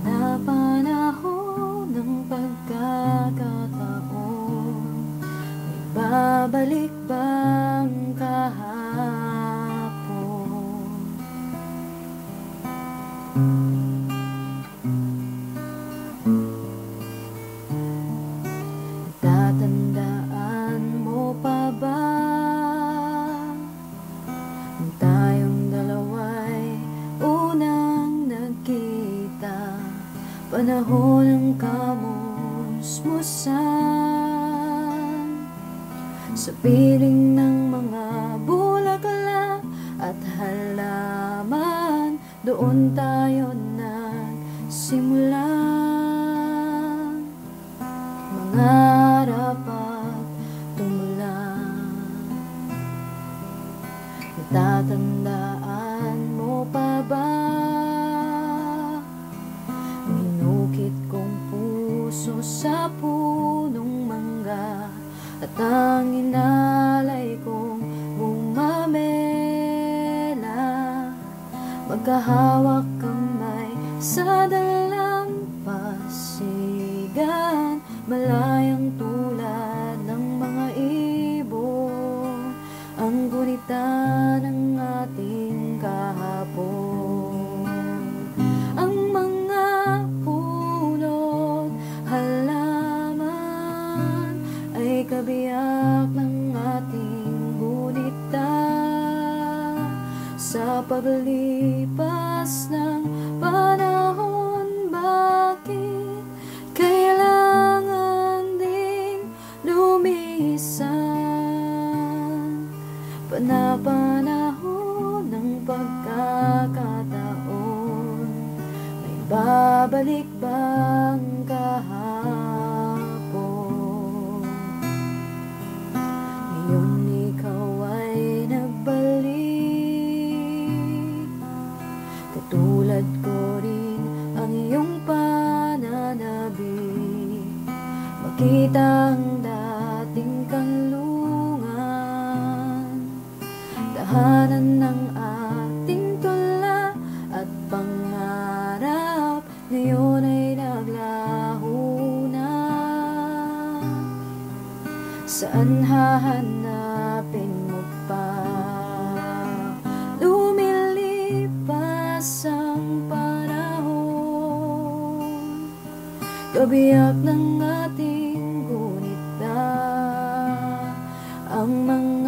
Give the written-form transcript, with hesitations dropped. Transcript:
Napanahon ng pagkakataon, may babalik bang kahapon? Tatandaan mo pa ba nung tayong dalawa'y unang nagkita? Panahon ng kamusmusan, sa piling ng mga bulaklak at halaman, doon tayo nagsimula. Mangarap at tumulan. Natatandaan mo pa ba minukit kong puso sa punong mangga, at ang inalay kong bumamela, magkahawak kamay sa dalampasigan, malayang tulad ng mga ibon, ang gunita ng ating kahapon. Ang mga puno't halaman ay kabiyak ng ating gunita, sa paglipas ng panahon. Bakit kailangan ding lumisan? Panapanahon ng pagkakataon, may babalik bang kahapon? Ngayon ikaw ay nagbalik, katulad ko rin ang iyong pananabik. Makita ang dating kanlungan, tahanan ng ating tula at pangarap, ngayon ay naglaho na. Saan hahanapin mo pa? Lumilipas ang panahon, kabiyak ng ating gunita, ang mga